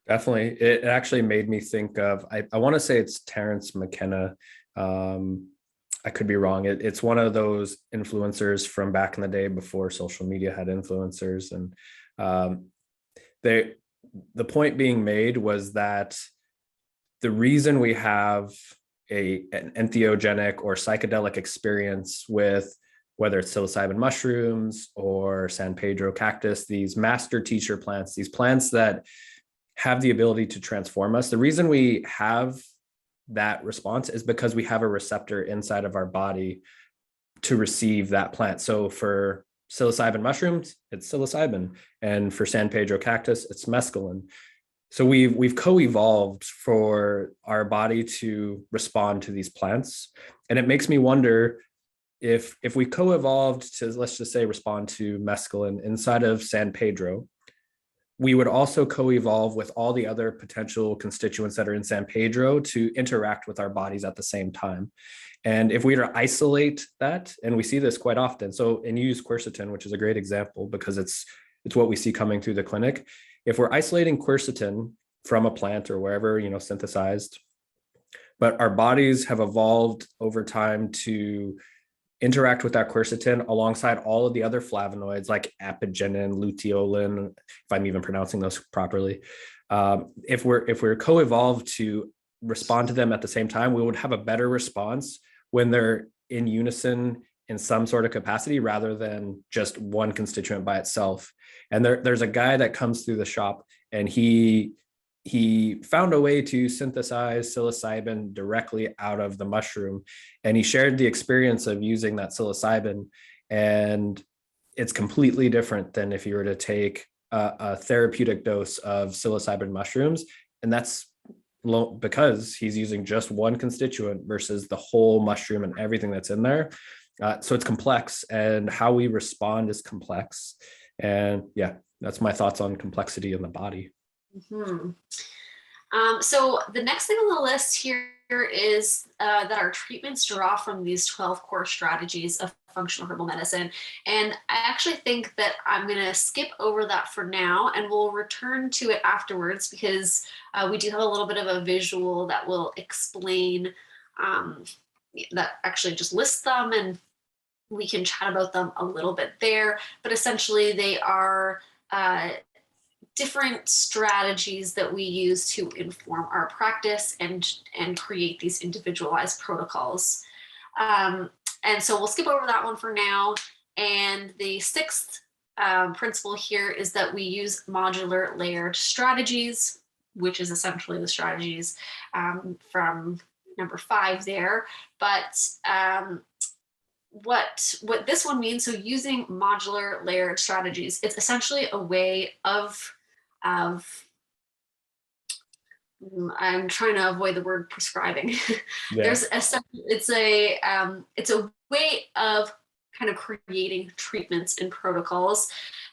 Definitely. It actually made me think of, I want to say it's Terrence McKenna. I could be wrong. It's one of those influencers from back in the day before social media had influencers. And the point being made was that the reason we have an entheogenic or psychedelic experience with whether it's psilocybin mushrooms or San Pedro cactus, these master teacher plants, these plants that have the ability to transform us. The reason we have that response is because we have a receptor inside of our body to receive that plant. So for psilocybin mushrooms, it's psilocybin, and for San Pedro cactus, it's mescaline. So we've co-evolved for our body to respond to these plants. And it makes me wonder if we co-evolved to, let's just say, respond to mescaline inside of San Pedro, we would also co-evolve with all the other potential constituents that are in San Pedro to interact with our bodies at the same time. And if we were to isolate that, and we see this quite often, so, and you use quercetin, which is a great example because it's what we see coming through the clinic. If we're isolating quercetin from a plant or wherever, synthesized, but our bodies have evolved over time to interact with that quercetin alongside all of the other flavonoids like apigenin, luteolin, if I'm even pronouncing those properly. If we're co-evolved to respond to them at the same time, we would have a better response when they're in unison in some sort of capacity rather than just one constituent by itself. And there's a guy that comes through the shop, and he he found a way to synthesize psilocybin directly out of the mushroom. And he shared the experience of using that psilocybin. And it's completely different than if you were to take a therapeutic dose of psilocybin mushrooms. And that's because he's using just one constituent versus the whole mushroom and everything that's in there. So it's complex, and how we respond is complex. And yeah, that's my thoughts on complexity in the body. Mm-hmm. So the next thing on the list here is that our treatments draw from these 12 core strategies of functional herbal medicine. And I actually think that I'm going to skip over that for now, and we'll return to it afterwards, because we do have a little bit of a visual that will explain, that actually just lists them, and we can chat about them a little bit there. But essentially they are different strategies that we use to inform our practice and create these individualized protocols. And so we'll skip over that one for now. And the sixth principle here is that we use modular layered strategies, which is essentially the strategies from number 5 there. But what this one means, so using modular layered strategies, it's essentially a way of I'm trying to avoid the word prescribing. Yeah. It's a way of kind of creating treatments and protocols.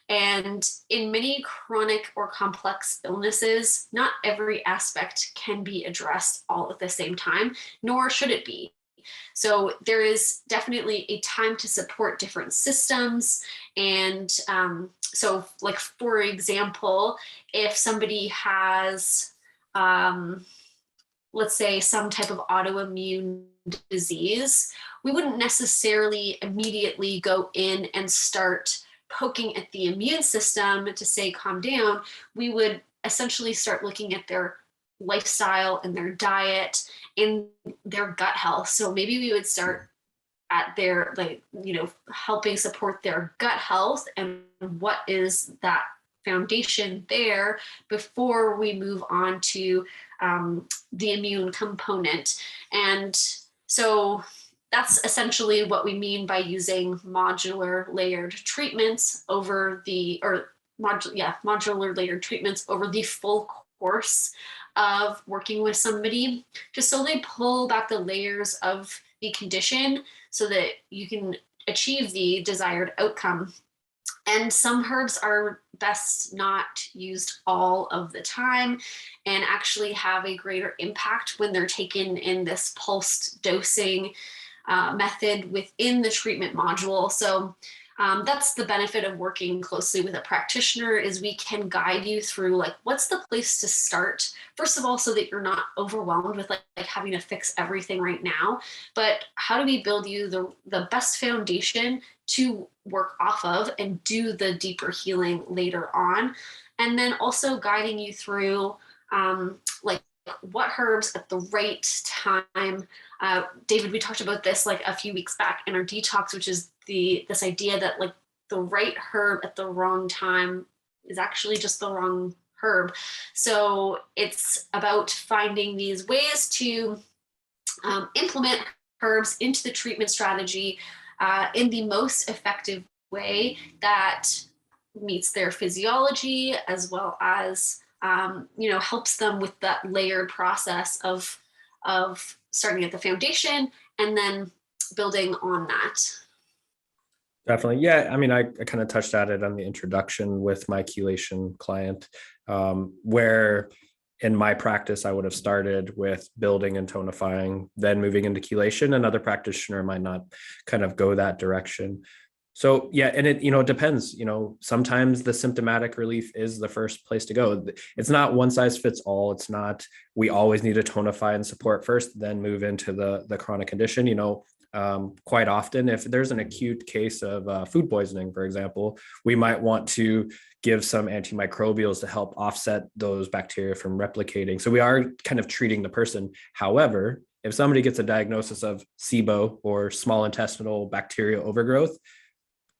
And in many chronic or complex illnesses, not every aspect can be addressed all at the same time, nor should it be. So there is definitely a time to support different systems. And so, like, for example, if somebody has, let's say, some type of autoimmune disease, we wouldn't necessarily immediately go in and start poking at the immune system to say, calm down. We would essentially start looking at their lifestyle and their diet and their gut health. So maybe we would start at their, helping support their gut health, and what is that foundation there before we move on to the immune component. And so that's essentially what we mean by using modular layered treatments over modular layered treatments over the full course of working with somebody, to slowly pull back the layers of the condition so that you can achieve the desired outcome. And some herbs are best not used all of the time, and actually have a greater impact when they're taken in this pulsed dosing method within the treatment module. So that's the benefit of working closely with a practitioner, is we can guide you through, like, what's the place to start, first of all, so that you're not overwhelmed with like having to fix everything right now, but how do we build you the best foundation to work off of and do the deeper healing later on. And then also guiding you through like what herbs at the right time. David, we talked about this like a few weeks back in our detox, which is this idea that like the right herb at the wrong time is actually just the wrong herb. So it's about finding these ways to implement herbs into the treatment strategy in the most effective way that meets their physiology, as well as helps them with that layered process of starting at the foundation and then building on that. Definitely. Yeah. I mean, I kind of touched at it on the introduction with my chelation client, where in my practice, I would have started with building and tonifying, then moving into chelation. Another practitioner might not kind of go that direction. So yeah, and it depends. Sometimes the symptomatic relief is the first place to go. It's not one size fits all. It's not we always need to tonify and support first, then move into the chronic condition. Quite often, if there's an acute case of food poisoning, for example, we might want to give some antimicrobials to help offset those bacteria from replicating. So we are kind of treating the person. However, if somebody gets a diagnosis of SIBO or small intestinal bacterial overgrowth,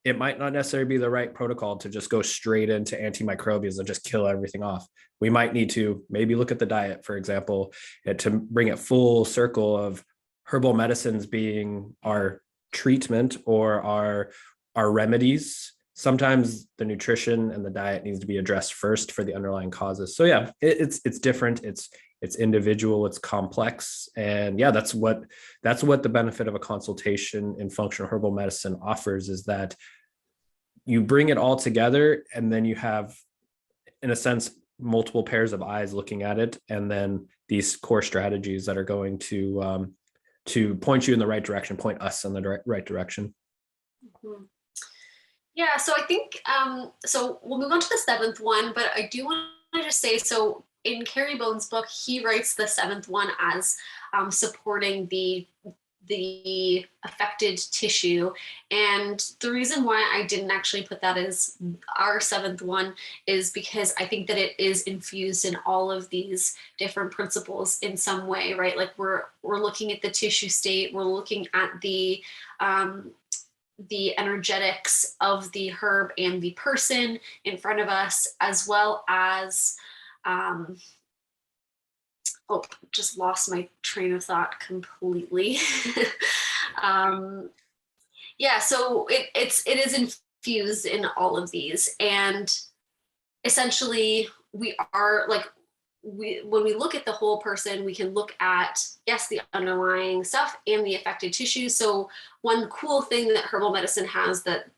it might not necessarily be the right protocol to just go straight into antimicrobials and just kill everything off. We might need to maybe look at the diet, for example, to bring it full circle of herbal medicines being our treatment or our remedies. Sometimes the nutrition and the diet needs to be addressed first for the underlying causes. So yeah, it's different. It's individual, it's complex. And yeah, that's what the benefit of a consultation in functional herbal medicine offers, is that you bring it all together, and then you have, in a sense, multiple pairs of eyes looking at it, and then these core strategies that are going to point you in the right direction, point us in the right direction. Mm-hmm. Yeah, so I think, so we'll move on to the seventh one, but I do want to just say, so in Kerry Bone's book, he writes the seventh one as supporting the affected tissue. And the reason why I didn't actually put that as our seventh one is because I think that it is infused in all of these different principles in some way, right? Like we're looking at the tissue state, we're looking at the energetics of the herb and the person in front of us, as well as just lost my train of thought completely. Yeah, so it is infused in all of these, and essentially we are like, when we look at the whole person, we can look at, yes, the underlying stuff and the affected tissue. So one cool thing that herbal medicine has that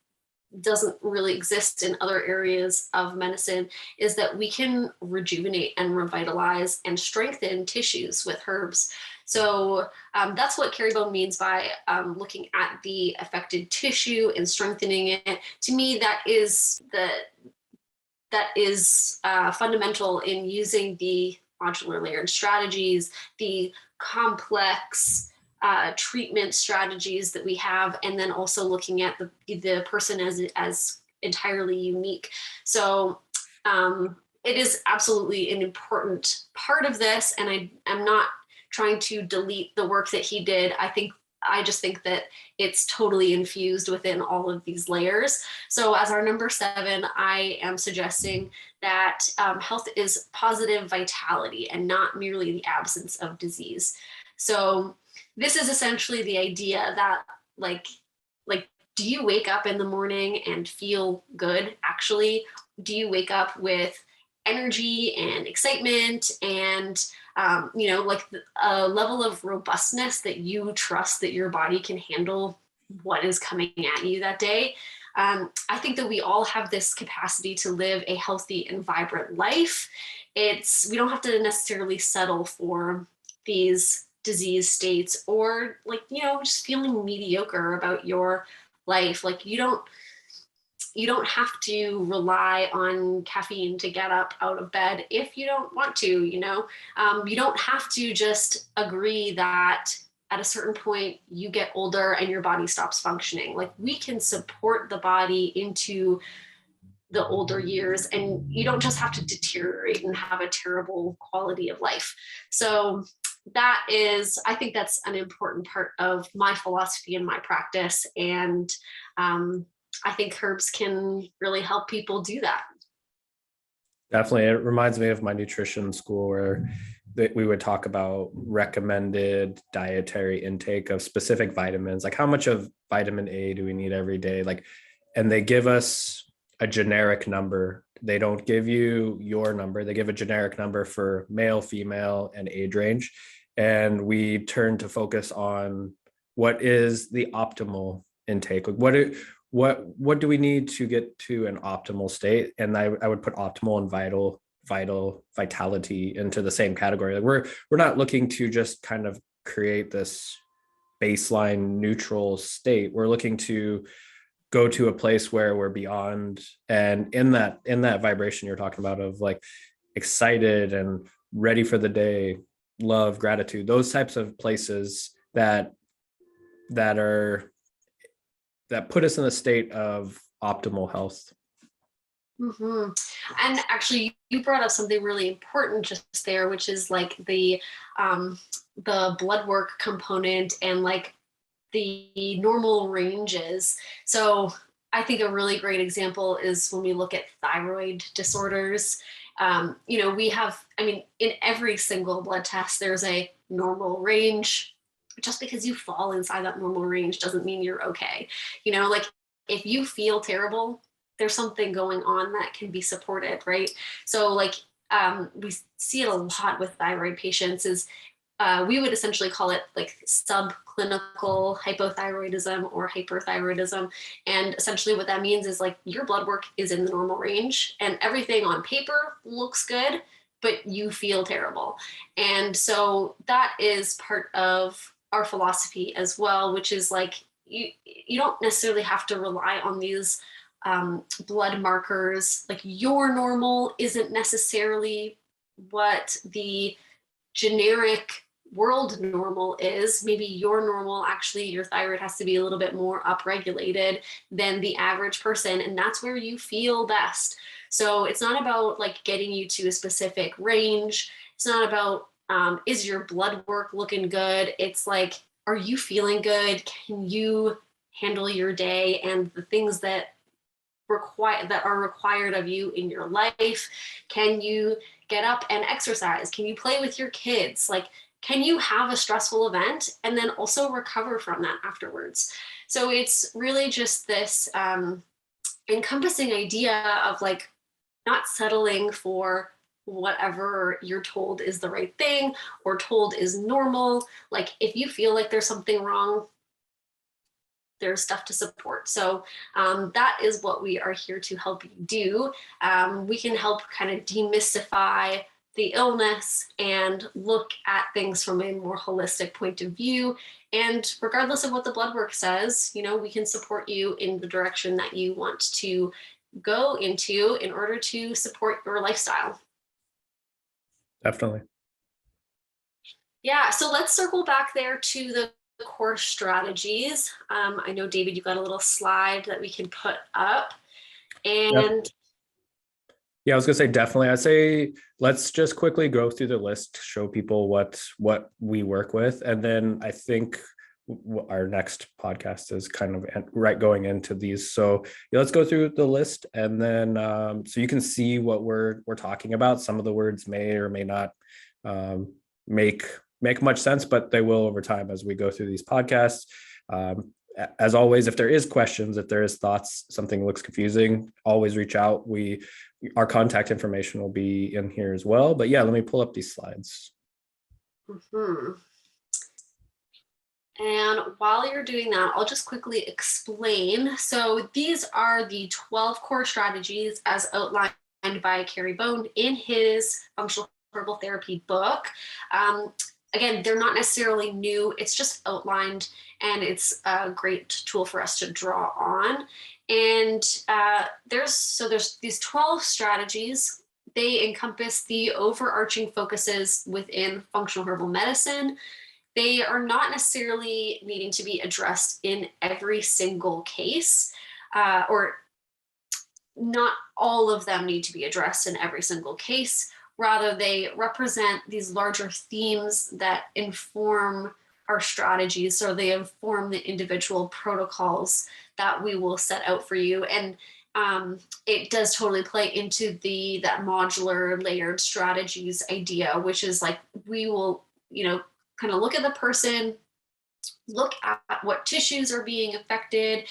doesn't really exist in other areas of medicine is that we can rejuvenate and revitalize and strengthen tissues with herbs. So that's what Kerry Bone means by looking at the affected tissue and strengthening it. To me, that is fundamental in using the modular layered strategies, the complex treatment strategies that we have, and then also looking at the person as entirely unique. So it is absolutely an important part of this, and I'm not trying to delete the work that he did. I just think that it's totally infused within all of these layers. So as our number 7, I am suggesting that health is positive vitality and not merely the absence of disease. So this is essentially the idea that like, do you wake up in the morning and feel good? Actually, do you wake up with energy and excitement and like a level of robustness that you trust that your body can handle what is coming at you that day? I think that we all have this capacity to live a healthy and vibrant life. We don't have to necessarily settle for these disease states or just feeling mediocre about your life. Like you don't have to rely on caffeine to get up out of bed if you don't want to. You don't have to just agree that at a certain point you get older and your body stops functioning. Like we can support the body into the older years, and you don't just have to deteriorate and have a terrible quality of life. So I think that's an important part of my philosophy and my practice. And I think herbs can really help people do that. Definitely. It reminds me of my nutrition school where we would talk about recommended dietary intake of specific vitamins, like how much of vitamin A do we need every day? And they give us a generic number. They don't give you your number. They give a generic number for male, female, and age range. And we turn to focus on what is the optimal intake. What do we need to get to an optimal state? And I would put optimal and vitality into the same category. We're not looking to just kind of create this baseline neutral state. We're looking to go to a place where we're beyond, and in that vibration you're talking about of like excited and ready for the day, love, gratitude, those types of places that put us in a state of optimal health. Mm-hmm. And actually, you brought up something really important just there, which is like the blood work component and like the normal ranges. So I think a really great example is when we look at thyroid disorders. We have, in every single blood test, there's a normal range. Just because you fall inside that normal range doesn't mean you're okay. Like if you feel terrible, there's something going on that can be supported, right? So like we see it a lot with thyroid patients is we would essentially call it like subclinical hypothyroidism or hyperthyroidism. And essentially what that means is like your blood work is in the normal range and everything on paper looks good, but you feel terrible. And so that is part of our philosophy as well, which is like you don't necessarily have to rely on these blood markers. Like your normal isn't necessarily what the generic world normal is. Maybe your normal, actually your thyroid has to be a little bit more upregulated than the average person, and that's where you feel best. So it's not about like getting you to a specific range. It's not about is your blood work looking good. It's like, are you feeling good? Can you handle your day and the things that are required of you in your life? Can you get up and exercise? Can you play with your kids? Like, can you have a stressful event and then also recover from that afterwards? So it's really just this encompassing idea of like not settling for whatever you're told is the right thing or told is normal. Like if you feel like there's something wrong, there's stuff to support. So that is what we are here to help you do. We can help kind of demystify the illness and look at things from a more holistic point of view. And regardless of what the blood work says, we can support you in the direction that you want to go into in order to support your lifestyle. Definitely. Yeah, so let's circle back there to the core strategies. I know, David, you got a little slide that we can put up. And yeah, I was gonna say definitely. I'd say let's just quickly go through the list, show people what we work with, and then I think our next podcast is kind of right going into these. So yeah, let's go through the list, and then so you can see what we're talking about. Some of the words may or may not make much sense, but they will over time as we go through these podcasts. As always, if there is questions, if there is thoughts, something looks confusing, always reach out. Our contact information will be in here as well. But yeah, let me pull up these slides. Mm-hmm. And while you're doing that, I'll just quickly explain. So these are the 12 core strategies as outlined by Kerry Bone in his Functional Herbal Therapy book. Again, they're not necessarily new. It's just outlined, and it's a great tool for us to draw on. And there's these 12 strategies. They encompass the overarching focuses within functional herbal medicine. They are not necessarily needing to be addressed in every single case, or not all of them need to be addressed in every single case. Rather, they represent these larger themes that inform our strategies, so they inform the individual protocols that we will set out for you. And it does totally play into that modular layered strategies idea, which is like we will, kind of look at the person, look at what tissues are being affected,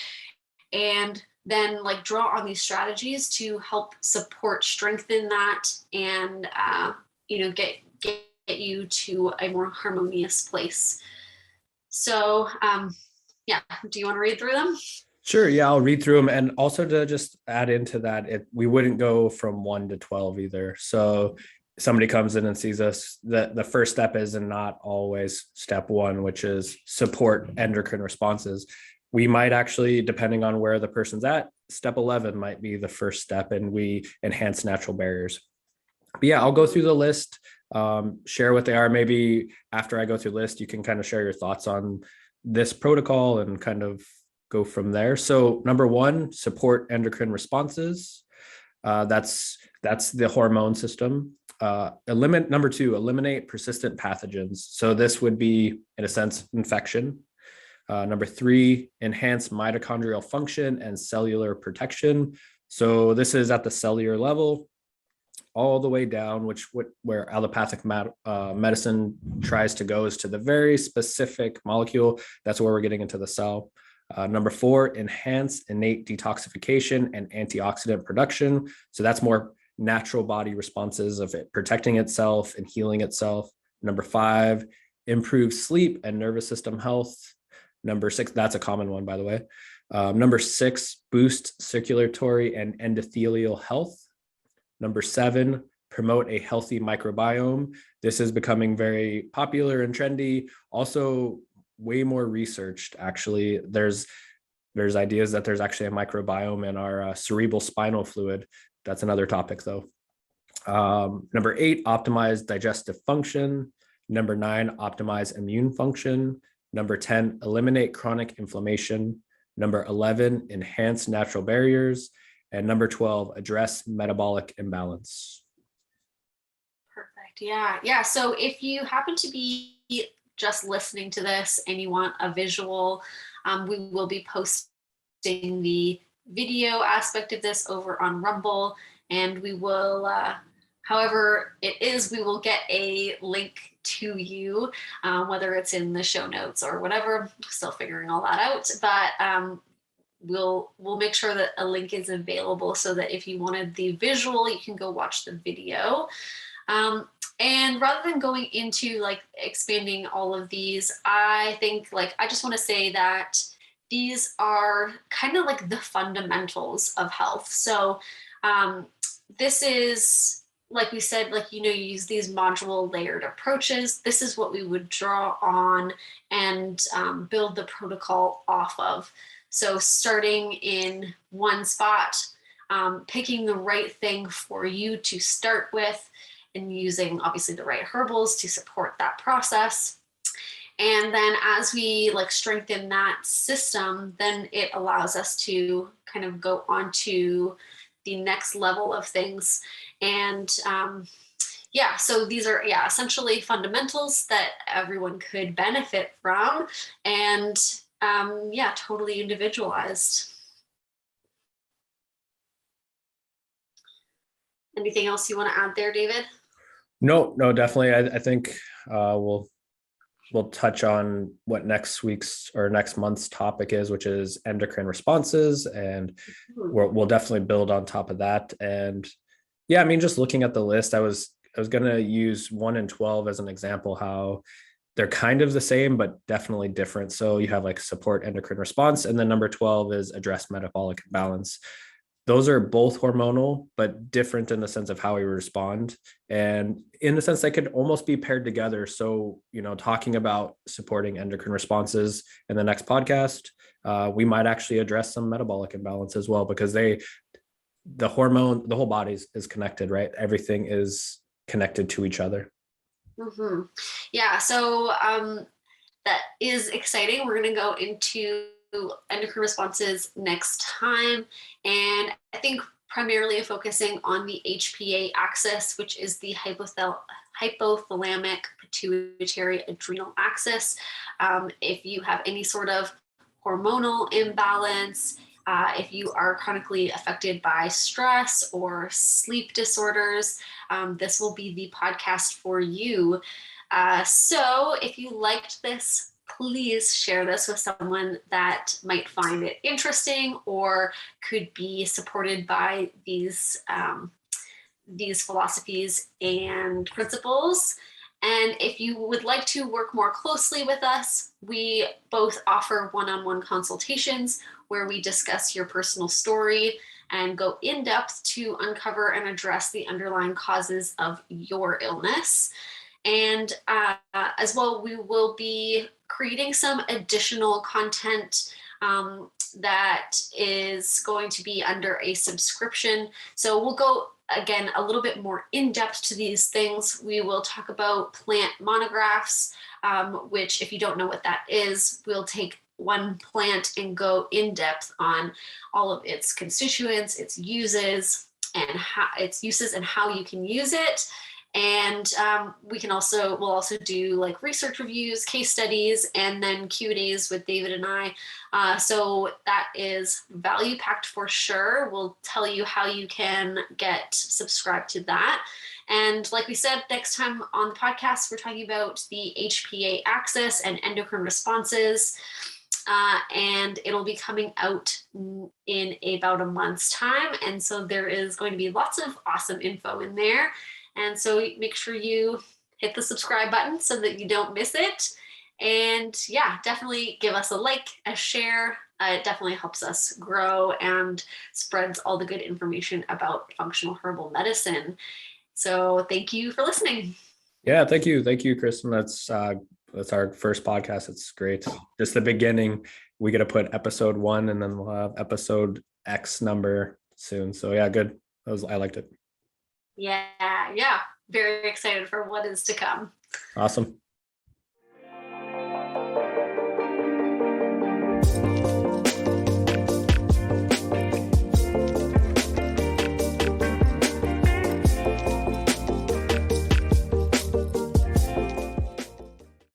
and then like draw on these strategies to help support, strengthen that, and get you to a more harmonious place. So do you want to read through them? Sure. Yeah, I'll read through them. And also to just add into that, we wouldn't go from 1 to 12 either. So somebody comes in and sees us, the first step is, and not always step 1, which is support endocrine responses. We might actually, depending on where the person's at, step 11 might be the first step, and we enhance natural barriers. But yeah, I'll go through the list, share what they are. Maybe after I go through the list, you can kind of share your thoughts on this protocol and kind of go from there. So number 1, support endocrine responses. That's the hormone system. Number 2, eliminate persistent pathogens. So this would be, in a sense, infection. Number 3, enhance mitochondrial function and cellular protection. So this is at the cellular level, all the way down, where allopathic medicine tries to go is to the very specific molecule. That's where we're getting into the cell. Number 4, enhance innate detoxification and antioxidant production. So that's more natural body responses of it protecting itself and healing itself. Number 5, improve sleep and nervous system health. Number 6, that's a common one, by the way. Number 6, boost circulatory and endothelial health. Number 7, promote a healthy microbiome. This is becoming very popular and trendy. Also, way more researched, actually. There's ideas that there's actually a microbiome in our cerebral spinal fluid. That's another topic, though. Number 8, optimize digestive function. Number 9, optimize immune function. Number 10, eliminate chronic inflammation. Number 11, enhance natural barriers. And number 12, address metabolic imbalance. Perfect. Yeah. So if you happen to be just listening to this and you want a visual, we will be posting the video aspect of this over on Rumble, and we will, however it is, we will get a link to you, whether it's in the show notes or whatever. Still figuring all that out, but we'll make sure that a link is available so that if you wanted the visual, you can go watch the video. And rather than going into like expanding all of these, I think I just want to say that these are kind of like the fundamentals of health. So this is, like we said, you use these module layered approaches. This is what we would draw on and build the protocol off of. So starting in one spot, picking the right thing for you to start with, and using obviously the right herbals to support that process. And then as we strengthen that system, then it allows us to kind of go on to the next level of things. And so these are essentially fundamentals that everyone could benefit from, and totally individualized. Anything else you want to add there, David? No, definitely. I think we'll touch on what next week's or next month's topic is, which is endocrine responses, and we'll definitely build on top of that. And just looking at the list, I was going to use 1 and 12 as an example, how they're kind of the same, but definitely different. So you have support endocrine response, and then number 12 is address metabolic imbalance. Those are both hormonal, but different in the sense of how we respond. And in the sense they could almost be paired together. So, talking about supporting endocrine responses in the next podcast, we might actually address some metabolic imbalance as well, because the whole body is connected, right? Everything is connected to each other. Mm-hmm. Yeah. So that is exciting. We're going to go into endocrine responses next time, and I think primarily focusing on the HPA axis, which is the hypothalamic pituitary adrenal axis. If you have any sort of hormonal imbalance, if you are chronically affected by stress or sleep disorders, this will be the podcast for you. So if you liked this, please share this with someone that might find it interesting or could be supported by these philosophies and principles. And if you would like to work more closely with us, we both offer one-on-one consultations where we discuss your personal story and go in depth to uncover and address the underlying causes of your illness. And as well, we will be creating some additional content that is going to be under a subscription. So we'll go, again, a little bit more in depth to these things. We will talk about plant monographs, which, if you don't know what that is, we'll take one plant and go in depth on all of its constituents, its uses, and how you can use it. And we'll also do like research reviews, case studies, and then Q&As with David and I. So that is value packed for sure. We'll tell you how you can get subscribed to that. And like we said, next time on the podcast, we're talking about the HPA axis and endocrine responses. And it'll be coming out in about a month's time. And so there is going to be lots of awesome info in there. And so make sure you hit the subscribe button so that you don't miss it. And yeah, definitely give us a like, a share. It definitely helps us grow and spreads all the good information about functional herbal medicine. So thank you for listening. Yeah, thank you, Kristin. That's our first podcast. It's great. Just the beginning. We get to put episode 1, and then we'll have episode X number soon. So yeah, good. I liked it. Yeah. Very excited for what is to come. Awesome.